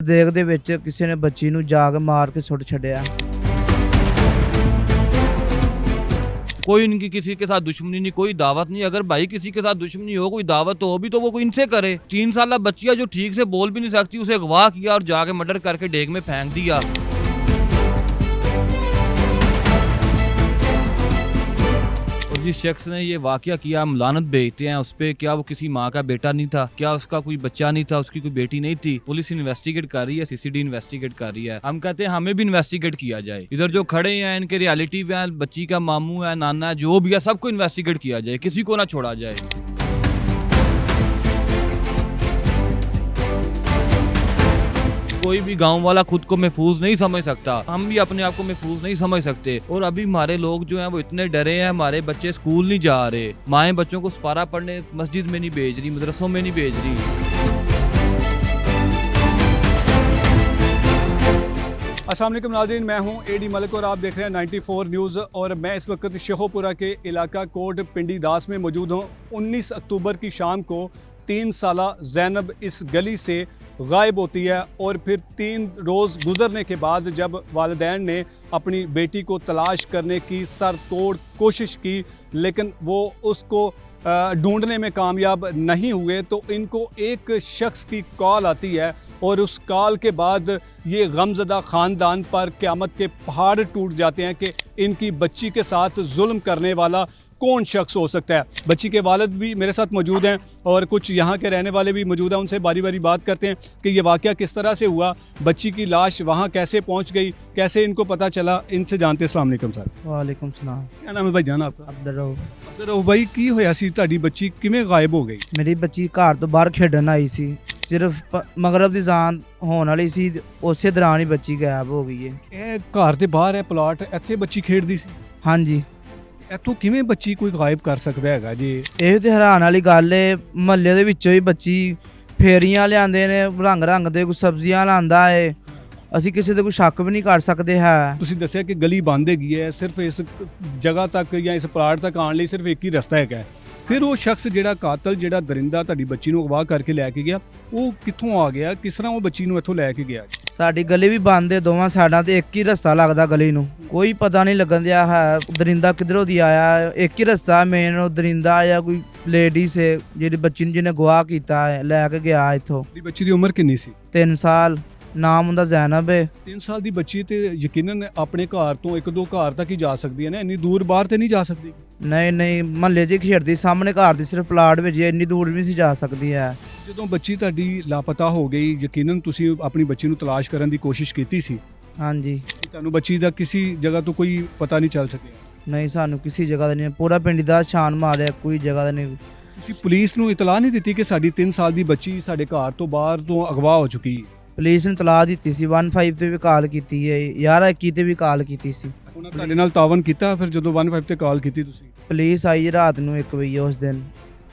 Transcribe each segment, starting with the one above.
ਦੇਗ ਦੇ ਵਿੱਚ ਕਿਸੇ ਨੇ ਬੱਚੀ ਨੂੰ ਜਾ ਕੇ ਮਾਰ के सुट छड़िया। कोई इनकी किसी के साथ दुश्मनी नहीं, कोई दावत नहीं। अगर भाई किसी के साथ दुश्मनी हो, कोई दावत हो भी, तो वो कोई इनसे करे। 3 साल बच्चिया जो ठीक से बोल भी नहीं सकती, उसे अगवा किया और जाके मर्डर करके डेग में फेंक दिया। और जिस शख्स ने ये वाकया किया, हम लानत भेजते हैं उस पर। क्या वो किसी माँ का बेटा नहीं था? क्या उसका कोई बच्चा नहीं था? उसकी कोई बेटी नहीं थी? पुलिस इन्वेस्टिगेट कर रही है, सीसीडी इन्वेस्टिगेट कर रही है। हम कहते हैं हमें भी इन्वेस्टिगेट किया जाए। इधर जो खड़े हैं इनके रियलिटी है, बच्ची का मामू है, नाना है, जो भी है, सबको इन्वेस्टिगेट किया जाए, किसी को ना छोड़ा जाए। कोई भी गांव वाला खुद को महफूज नहीं समझ सकता, हम भी अपने आप को महफूज नहीं समझ सकते। और अभी हमारे लोग जो हैं वो इतने डरे हैं, हमारे बच्चे स्कूल नहीं जा रहे, माएँ बच्चों को सपारा पढ़ने मस्जिद में नहीं भेज रही, मदरसों में नहीं भेज रही। अस्सलाम वालेकुम नाज़रीन, मैं हूं एडी मलिक और आप देख रहे हैं 94 न्यूज़। और मैं इस वक्त शेखोपुरा के इलाका कोट पिंडी दास में मौजूद हूं। 19 अक्टूबर की शाम को 3 साला जैनब इस गली से गायब होती है और फिर 3 रोज़ गुजरने के बाद जब वालिदैन ने अपनी बेटी को तलाश करने की सरतोड़ कोशिश की, लेकिन वो उसको ढूंढने में कामयाब नहीं हुए, तो इनको एक शख्स की कॉल आती है और उस कॉल के बाद ये गमज़दा ख़ानदान पर क़यामत के पहाड़ टूट जाते हैं कि इनकी बच्ची के साथ जुल्म करने वाला कौन शख्स हो सकता है। बच्ची के वालिद भी मेरे साथ मौजूद हैं और कुछ यहाँ के रहने वाले भी मौजूद हैं। उनसे बारी बारी बात करते हैं कि ये वाक़या किस तरह से हुआ, बच्ची की लाश वहाँ कैसे पहुँच गई, कैसे इनको पता चला। इनसे जानते हैं। अस्सलाम वालेकुम सर। वालेकुम सलाम। क्या नाम है भाई जान आपका? अब्दुल भाई की होया सी तुहाडी बच्ची किवें गायब हो गई? मेरी बच्ची घर तो बाहर खेडन आई सी, सिर्फ मगरब की जान होने वाली सी, उस दौरान ही बच्ची गायब हो गई है। ਇਹ ਘਰ ਦੇ ਬਾਹਰ ਹੈ ਪਲਾਟ, ਇੱਥੇ ਬੱਚੀ ਖੇਡਦੀ ਸੀ। हाँ जी, ਇੱਥੋਂ ਕਿਵੇਂ ਬੱਚੀ ਕੋਈ ਗਾਇਬ ਕਰ ਸਕਦਾ ਹੈਗਾ ਜੀ? ਇਹ ਤੇ ਹੈਰਾਨ ਵਾਲੀ ਗੱਲ ਏ। ਮਹੱਲੇ ਦੇ ਵਿੱਚੋਂ ਹੀ ਬੱਚੀ ਫੇਰੀਆਂ ਲਿਆਂਦੇ ਨੇ, ਰੰਗ ਰੰਗ ਦੇ ਕੋਈ ਸਬਜ਼ੀਆਂ ਲਾਂਦਾ ਏ, ਅਸੀਂ ਕਿਸੇ ਤੇ ਕੋਈ ਸ਼ੱਕ ਵੀ ਨਹੀਂ ਕਰ ਸਕਦੇ ਹੈ। ਤੁਸੀਂ ਦੱਸਿਆ ਕਿ ਗਲੀ ਬੰਦ ਹੈਗੀ ਹੈ, ਸਿਰਫ ਇਸ ਜਗ੍ਹਾ ਤੱਕ ਜਾਂ ਇਸ ਪਲਾਟ ਤੱਕ ਆਉਣ ਲਈ ਸਿਰਫ ਇੱਕ ਹੀ ਰਸਤਾ ਹੈਗਾ। ਫਿਰ ਉਹ ਸ਼ਖਸ ਜਿਹੜਾ ਕਾਤਲ, ਜਿਹੜਾ ਦਰਿੰਦਾ ਤੁਹਾਡੀ ਬੱਚੀ ਨੂੰ ਅਗਵਾ ਕਰਕੇ ਲੈ ਕੇ ਗਿਆ, ਉਹ ਕਿੱਥੋਂ ਆ ਗਿਆ? ਕਿਸ ਤਰ੍ਹਾਂ ਉਹ ਬੱਚੀ ਨੂੰ ਇੱਥੋਂ ਲੈ ਕੇ ਗਿਆ? ਸਾਡੀ ਗਲੀ ਵੀ ਬੰਦ ਏ, ਦੋਵਾਂ ਸਾਈਡਾਂ ਤੇ ਇੱਕ ਹੀ ਰਸਤਾ ਲੱਗਦਾ ਗਲੀ ਨੂੰ, ਕੋਈ ਪਤਾ ਨਹੀਂ ਲੱਗਣ ਦਿਆ ਹੈ ਦਰਿੰਦਾ ਕਿਧਰੋਂ ਦੀ ਆਇਆ। ਇੱਕ ਹੀ ਰਸਤਾ ਮੇਨ, ਉਹ ਦਰਿੰਦਾ ਜਾਂ ਕੋਈ ਲੇਡੀਜ਼ ਹੈ ਜਿਹੜੀ ਬੱਚੀ ਨੂੰ ਜਿਹਨੇ ਗਵਾਹ ਕੀਤਾ ਹੈ, ਲੈ ਕੇ ਗਿਆ ਇੱਥੋਂ। ਤੁਹਾਡੀ ਬੱਚੀ ਦੀ ਉਮਰ ਕਿੰਨੀ ਸੀ? 3 ਸਾਲ, ਨਾਮ ਉਹਦਾ ਜ਼ੈਨਬ ਹੈ। 3 ਸਾਲ ਦੀ ਬੱਚੀ ਤੇ ਯਕੀਨਨ ਆਪਣੇ ਘਰ ਤੋਂ 1-2 ਘਰ ਤੱਕ ਹੀ ਜਾ ਸਕਦੀ ਹੈ ਨਾ, ਇੰਨੀ ਦੂਰ ਬਾਹਰ ਤੇ ਨਹੀਂ ਜਾ ਸਕਦੀ। ਨਹੀਂ ਨਹੀਂ, ਮਹੱਲੇ 'ਚ ਖੇਡਦੀ, ਸਾਹਮਣੇ ਘਰ ਦੀ ਸਿਰਫ ਪਲਾਟ ਵਿੱਚ, ਇੰਨੀ ਦੂਰ ਵੀ ਨਹੀਂ ਜਾ ਸਕਦੀ ਹੈ। ਜਦੋਂ ਬੱਚੀ ਤੁਹਾਡੀ ਲਾਪਤਾ ਹੋ ਗਈ, ਯਕੀਨਨ ਤੁਸੀਂ ਆਪਣੀ ਬੱਚੀ ਨੂੰ ਤਲਾਸ਼ ਕਰਨ ਦੀ ਕੋਸ਼ਿਸ਼ ਕੀਤੀ ਸੀ। ਹਾਂਜੀ, ਤੁਹਾਨੂੰ ਬੱਚੀ ਦਾ ਕਿਸੇ ਜਗ੍ਹਾ ਤੋਂ ਕੋਈ ਪਤਾ ਨਹੀਂ ਚੱਲ ਸਕਿਆ? ਨਹੀਂ, ਸਾਨੂੰ ਕਿਸੇ ਜਗ੍ਹਾ ਦਾ ਨਹੀਂ, ਪੂਰਾ ਪਿੰਡ ਦਾ ਛਾਨ ਮਾਰਿਆ, ਕੋਈ ਜਗ੍ਹਾ ਦਾ ਨਹੀਂ। ਤੁਸੀਂ ਪੁਲਿਸ ਨੂੰ ਇਤਲਾਹ ਨਹੀਂ ਦਿੱਤੀ ਕਿ ਸਾਡੀ 3 ਸਾਲ ਦੀ ਬੱਚੀ ਸਾਡੇ ਘਰ ਤੋਂ ਬਾਹਰ ਤੋਂ ਅਗਵਾ ਹੋ ਚੁੱਕੀ ਹੈ? ਪੁਲਿਸ ਨੇ ਤਲਾਹ ਦਿੱਤੀ ਸੀ, 15 ਤੇ ਵੀ ਕਾਲ ਕੀਤੀ ਹੈ, 1121 ਤੇ ਵੀ ਕਾਲ ਕੀਤੀ ਸੀ। ਉਹਨਾਂ ਤੁਹਾਡੇ ਨਾਲ ਤਾਵਨ ਕੀਤਾ? ਫਿਰ ਜਦੋਂ 15 ਤੇ ਕਾਲ ਕੀਤੀ ਤੁਸੀਂ? ਪੁਲਿਸ ਆਈ ਰਾਤ ਨੂੰ 1 ਵਜੇ ਉਸ ਦਿਨ।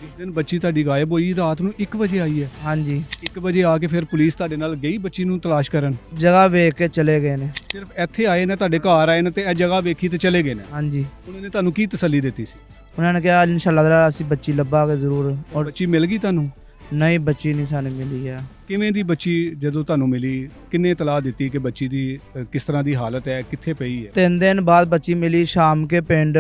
ਜਿਸ ਦਿਨ ਬੱਚੀ ਤੁਹਾਡੀ ਗਾਇਬ ਹੋਈ ਰਾਤ ਨੂੰ 1 ਵਜੇ ਆਈ ਹੈ? ਹਾਂਜੀ, 1 ਵਜੇ ਆ ਕੇ ਫਿਰ ਪੁਲਿਸ ਤੁਹਾਡੇ ਨਾਲ ਗਈ ਬੱਚੀ ਨੂੰ ਤਲਾਸ਼ ਕਰਨ? ਜਗ੍ਹਾ ਵੇਖ ਕੇ ਚਲੇ ਗਏ ਨੇ। ਸਿਰਫ ਇੱਥੇ ਆਏ ਨੇ, ਤੁਹਾਡੇ ਘਰ ਆਏ ਨੇ ਤੇ ਇਹ ਜਗ੍ਹਾ ਵੇਖੀ ਤੇ ਚਲੇ ਗਏ ਨੇ? ਹਾਂਜੀ, ਉਹਨਾਂ ਨੇ ਤੁਹਾਨੂੰ ਕੀ ਤਸੱਲੀ ਦਿੱਤੀ ਸੀ? ਉਹਨਾਂ ਨੇ ਕਿਹਾ ਇਨਸ਼ਾਅੱਲਾ ਤਾਲਾ ਅਸੀਂ ਬੱਚੀ ਲੱਭਾਂਗੇ ਜ਼ਰੂਰ। ਔਰ ਬੱਚੀ ਮਿਲ ਗਈ ਤੁਹਾਨੂੰ? ਨਹੀਂ, ਬੱਚੀ ਨਹੀਂ ਸਾਨੂੰ ਮਿਲੀ ਹੈ। ਕਿਵੇਂ ਦੀ ਬੱਚੀ ਜਦੋਂ ਤੁਹਾਨੂੰ ਮਿਲੀ, ਕਿੰਨੇ ਇਤਲਾਹ ਦਿੱਤੀ ਕਿ ਬੱਚੀ ਦੀ ਕਿਸ ਤਰ੍ਹਾਂ ਦੀ ਹਾਲਤ ਹੈ, ਕਿੱਥੇ ਪਈ ਹੈ? 3 ਦਿਨ ਬਾਅਦ ਬੱਚੀ ਮਿਲੀ ਸ਼ਾਮ ਕੇ ਪਿੰਡ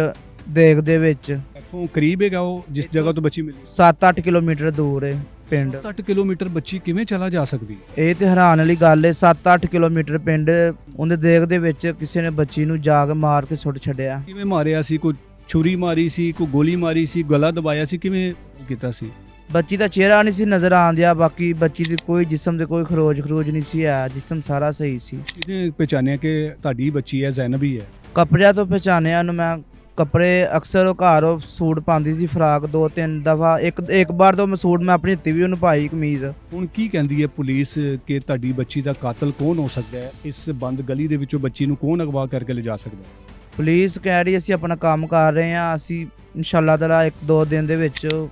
ਦੇਗ ਦੇ ਵਿੱਚ। ਇੱਥੋਂ ਕਰੀਬ ਹੈਗਾ ਉਹ ਜਿਸ ਜਗ੍ਹਾ ਤੋਂ ਬੱਚੀ ਮਿਲੀ? 7-8 ਕਿਲੋਮੀਟਰ ਦੂਰ ਹੈ ਪਿੰਡ। 7-8 ਕਿਲੋਮੀਟਰ ਬੱਚੀ ਕਿਵੇਂ ਚਲਾ ਜਾ ਸਕਦੀ? ਇਹ ਤੇ ਹੈਰਾਨ ਵਾਲੀ ਗੱਲ ਹੈ। 7-8 ਕਿਲੋਮੀਟਰ ਪਿੰਡ, ਉਹਦੇ ਦੇਗ ਦੇ ਵਿੱਚ ਕਿਸੇ ਨੇ ਬੱਚੀ ਨੂੰ ਜਾ ਕੇ ਮਾਰ ਕੇ ਸੁੱਟ ਛੱਡਿਆ। ਕਿਵੇਂ ਮਾਰਿਆ ਸੀ? ਕੋਈ ਛੁਰੀ ਮਾਰੀ ਸੀ, ਕੋਈ ਗੋਲੀ ਮਾਰੀ ਸੀ, ਗਲਾ ਦਬਾਇਆ ਸੀ, ਕਿਵੇਂ ਕੀਤਾ ਸੀ? ਬੱਚੀ ਦਾ ਚਿਹਰਾ ਨਹੀਂ ਸੀ ਨਜ਼ਰ ਆਉਂਦਿਆ, ਬਾਕੀ ਬੱਚੀ ਦੀ ਕੋਈ ਜਿਸਮ ਤੇ ਕੋਈ ਖਰੋਜ ਨਹੀਂ ਸੀ ਹੈ, ਜਿਸਮ ਸਾਰਾ ਸਹੀ ਸੀ। ਇਹਨੇ ਪਹਿਚਾਨਿਆ ਕਿ ਤੁਹਾਡੀ ਬੱਚੀ ਹੈ, ਜ਼ੈਨਬ ਹੀ ਹੈ? ਕੱਪੜਿਆਂ ਤੋਂ ਪਹਿਚਾਨਿਆ ਉਹਨੂੰ ਮੈਂ। ਕੱਪੜੇ ਅਕਸਰ ਉਹ ਘਰ ਉਹ ਸੂਟ ਪਾਉਂਦੀ ਸੀ, ਫਰਾਕ 2-3 ਦਫਾ, ਇੱਕ ਵਾਰ ਤੋਂ ਮੈਂ ਸੂਟ ਮੈਂ ਆਪਣੀ ਹੱਥੀ ਵੀ ਉਹਨੂੰ ਪਾਈ ਕਮੀਜ਼। ਹੁਣ ਕੀ ਕਹਿੰਦੀ ਹੈ ਪੁਲਿਸ ਕਿ ਤੁਹਾਡੀ ਬੱਚੀ ਦਾ ਕਾਤਲ ਕੌਣ ਹੋ ਸਕਦਾ ਹੈ? ਇਸ ਬੰਦ ਗਲੀ ਦੇ ਵਿੱਚੋਂ ਬੱਚੀ ਨੂੰ ਕੌਣ ਅਗਵਾ ਕਰਕੇ ਲਿਜਾ ਸਕਦਾ ਹੈ? ਪੁਲਿਸ ਕਹਿ ਰਹੀ ਅਸੀਂ ਆਪਣਾ ਕੰਮ ਕਰ ਰਹੇ ਹਾਂ, ਅਸੀਂ ਇਨਸ਼ਾਅੱਲਾ ਤਾਲਾ 1-2 दिन ਦੇ ਵਿੱਚ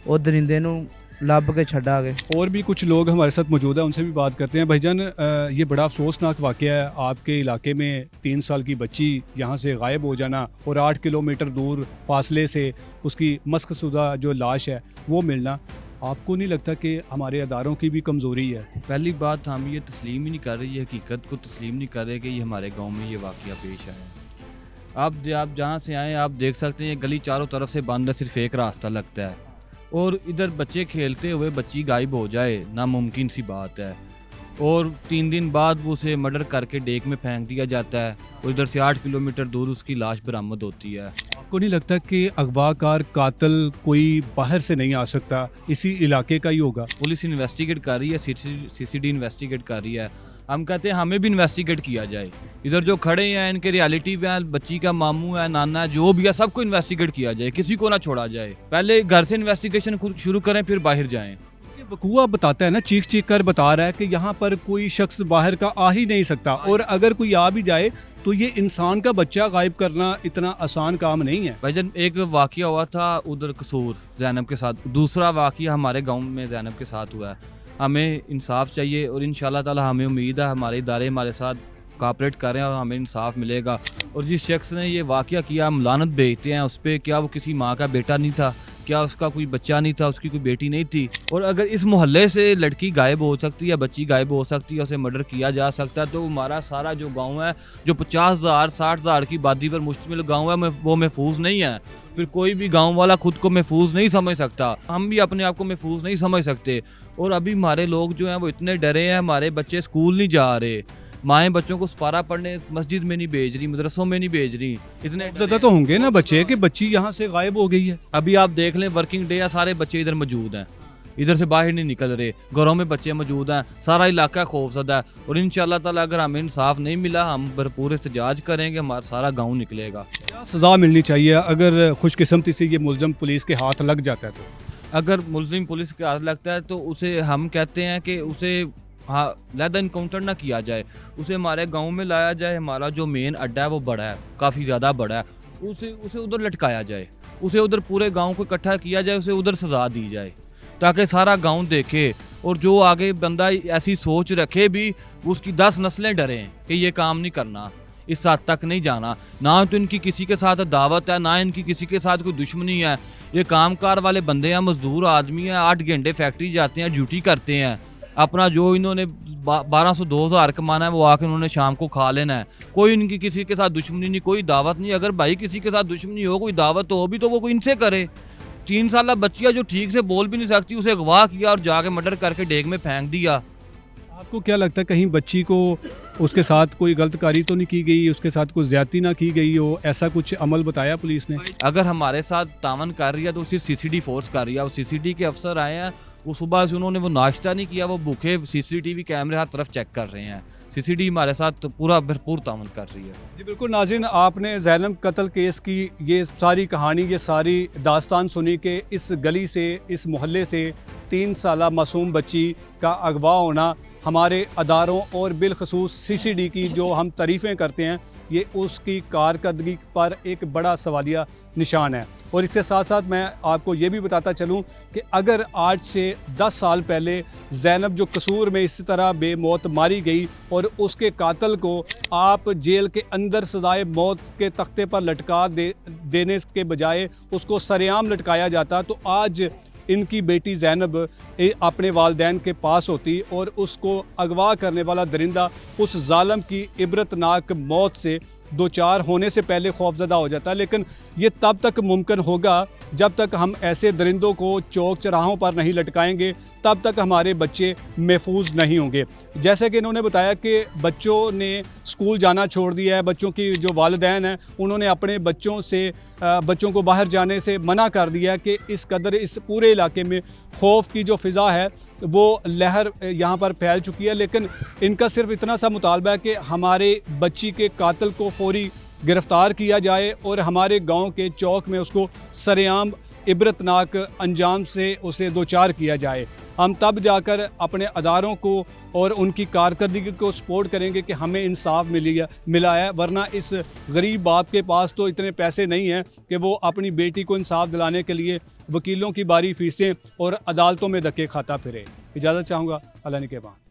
ਉਹ ਦਰਿੰਦੇ ਨੂੰ लब के छड़ा गए। और भी कुछ लोग हमारे साथ मौजूद हैं, उनसे भी बात करते हैं। भाईजान, ये बड़ा अफसोसनाक वाक़या है आपके इलाके में 3 साल की बच्ची यहाँ से गायब हो जाना और 8 किलोमीटर दूर फासले से उसकी मस्कशुदा जो लाश है वो मिलना। आपको नहीं लगता कि हमारे अदारों की भी कमज़ोरी है? पहली बात, हम ये तस्लीम ही नहीं कर रहे, ये हकीकत को तस्लीम नहीं कर रहे कि ये हमारे गांव में ये वाक़या पेश आया है। आप जहाँ से आए आप देख सकते हैं, ये गली चारों तरफ से बंद है, सिर्फ एक रास्ता लगता है और इधर बच्चे खेलते हुए बच्ची गायब हो जाए नामुमकिन सी बात है। और 3 दिन बाद वो उसे मर्डर करके डेक में फेंक दिया जाता है और इधर से 8 किलोमीटर दूर उसकी लाश बरामद होती है। आपको नहीं लगता कि अगवाकार कातिल कोई बाहर से नहीं आ सकता, इसी इलाके का ही होगा? पुलिस इन्वेस्टिगेट कर रही है, सीसीडी इन्वेस्टिगेट कर रही है। हम कहते हैं हमें भी इन्वेस्टिगेट किया जाए। इधर जो खड़े हैं इनके रियलिटी है, बच्ची का मामू है, नाना है, जो भी है सबको इन्वेस्टिगेट किया जाए, किसी को ना छोड़ा जाए। पहले घर से इन्वेस्टिगेशन शुरू करें फिर बाहर जाएं। ये वकूआ बताता है ना, चीख चीख कर बता रहा है कि यहाँ पर कोई शख्स बाहर का आ ही नहीं सकता, और अगर कोई आ भी जाए तो ये इंसान का बच्चा गायब करना इतना आसान काम नहीं है। भाईजान, एक वाकया हुआ था उधर कसूर जैनब के साथ, दूसरा वाकया हमारे गांव में जैनब के साथ हुआ है। हमें इंसाफ चाहिए और इंशाल्लाह ताला हमें उम्मीद है हमारे इदारे हमारे साथ कोऑपरेट कर रहे हैं और हमें इंसाफ मिलेगा। और जिस शख्स ने ये वाकया किया, हम लानत भेजते हैं उस पर। क्या वो किसी माँ का बेटा नहीं था? क्या उसका कोई बच्चा नहीं था? उसकी कोई बेटी नहीं थी? और अगर इस मोहल्ले से लड़की गायब हो सकती है, बच्ची गायब हो सकती है, उसे मर्डर किया जा सकता है, तो हमारा सारा जो गांव है, जो 50,000 60,000 की आबादी पर मुश्तमिल गांव है, वो महफूज नहीं है। फिर कोई भी गांव वाला खुद को महफूज नहीं समझ सकता, हम भी अपने आप को महफूज नहीं समझ सकते। और अभी हमारे लोग जो हैं वो इतने डरे हैं, हमारे बच्चे स्कूल नहीं जा रहे, माएँ बच्चों को सपारा पढ़ने मस्जिद में नहीं भेज रही, मदरसों में नहीं भेज रही। इतने ज़्यादा तो होंगे ना बच्चे कि बच्ची यहाँ से गायब हो गई है। अभी आप देख लें, वर्किंग डे है, सारे बच्चे इधर मौजूद हैं, इधर से बाहर नहीं निकल रहे, घरों में बच्चे मौजूद हैं, सारा इलाका खौफजदा है। और इंशाल्लाह ताला अगर हमें इंसाफ नहीं मिला, हम भरपूर एहतजाज करेंगे, हमारा सारा गाँव निकलेगा। क्या सज़ा मिलनी चाहिए अगर खुशकिस्मती से ये मुलज़म पुलिस के हाथ लग जाता है? तो अगर मुल्ज़िम पुलिस के हाथ लगता है तो उसे हम कहते हैं कि उसे लैदा इनकाउंटर ना किया जाए, उसे हमारे गांव में लाया जाए। हमारा जो मेन अड्डा है वो बड़ा है, काफ़ी ज़्यादा बड़ा है, उसे उधर लटकाया जाए, उसे उधर पूरे गांव को इकट्ठा किया जाए, उसे उधर सज़ा दी जाए ताकि सारा गांव देखे। और जो आगे बंदा ऐसी सोच रखे भी, उसकी 10 नस्लें डरें कि ये काम नहीं करना, इस हद तक नहीं जाना। ना तो इनकी किसी के साथ दावत है, ना इनकी किसी के साथ कोई दुश्मनी है। ये कामकार वाले बंदे हैं, मजदूर आदमी हैं, 8 घंटे फैक्ट्री जाते हैं, ड्यूटी करते हैं, अपना जो इन्होंने 1200-2000 कमाना है वो आके उन्होंने शाम को खा लेना है। कोई इनकी किसी के साथ दुश्मनी नहीं, कोई दावत नहीं। अगर भाई किसी के साथ दुश्मनी हो, कोई दावत हो भी, तो वो कोई इनसे करे। 3 साल बच्चिया जो ठीक से बोल भी नहीं सकती, उसे अगवा किया और जाके मर्डर करके डेग में फेंक दिया। आपको क्या लगता है कहीं बच्ची को उसके साथ कोई गलतकारी तो नहीं की गई, उसके साथ कोई ज्यादती ना की गई हो, ऐसा कुछ अमल बताया पुलिस ने? अगर हमारे साथ तावन कर रही है तो सिर्फ सीसीडी फोर्स कर रही है। वो सीसीडी के अफसर आए हैं, वो सुबह से उन्होंने वो नाश्ता नहीं किया, वो भूखे सीसीटीवी कैमरे हर तरफ चेक कर रहे हैं। सीसीडी हमारे साथ पूरा भरपूर तावन कर रही है। जी बिल्कुल नाज़रीन, आपने ज़ैनब कत्ल केस की ये सारी कहानी, ये सारी दास्तान सुनी कि इस गली से, इस मोहल्ले से 3 साला मासूम बच्ची का अगवा होना हमारे अदारों और बिलखसूस सीसीडी की जो हम तारीफ़ें करते हैं, ये उसकी कारकर्दगी पर एक बड़ा सवालिया निशान है। और इसके साथ साथ मैं आपको ये भी बताता चलूँ कि अगर आज से 10 साल पहले ज़ैनब जो कसूर में इस तरह बेमौत मारी गई और उसके कातिल को आप जेल के अंदर सजाए मौत के तख्ते पर लटका देने के बजाय उसको सरेआम लटकाया जाता, तो आज इनकी बेटी ज़ैनब अपने वालिदैन के पास होती और उसको अगवा करने वाला दरिंदा उस जालिम की इबरतनाक मौत से दो चार होने से पहले खौफजदा हो जाता है। लेकिन ये तब तक मुमकिन होगा जब तक हम ऐसे दरिंदों को चौक चौराहों पर नहीं लटकाएंगे, तब तक हमारे बच्चे महफूज नहीं होंगे। जैसे कि इन्होंने बताया कि बच्चों ने स्कूल जाना छोड़ दिया है, बच्चों की जो वालिदैन हैं उन्होंने अपने बच्चों को बाहर जाने से मना कर दिया है कि इस कदर इस पूरे इलाके में खौफ की जो फ़िज़ा है वो लहर यहाँ पर फैल चुकी है। लेकिन इनका सिर्फ इतना सा मुतालबा है कि हमारे बच्ची के कातिल को फौरी गिरफ़्तार किया जाए और हमारे गांव के चौक में उसको सरेआम इबरतनाक अंजाम से उसे दो चार किया जाए। हम तब जाकर अपने अदारों को और उनकी कारकर्दगी को सपोर्ट करेंगे कि हमें इंसाफ मिला है, वरना इस गरीब बाप के पास तो इतने पैसे नहीं हैं कि वो अपनी बेटी को इंसाफ दिलाने के लिए वकीलों की बारी फीसें और अदालतों में धक्के खाता फिरे। इजाज़त चाहूँगा। अल्लाह ने के बाद।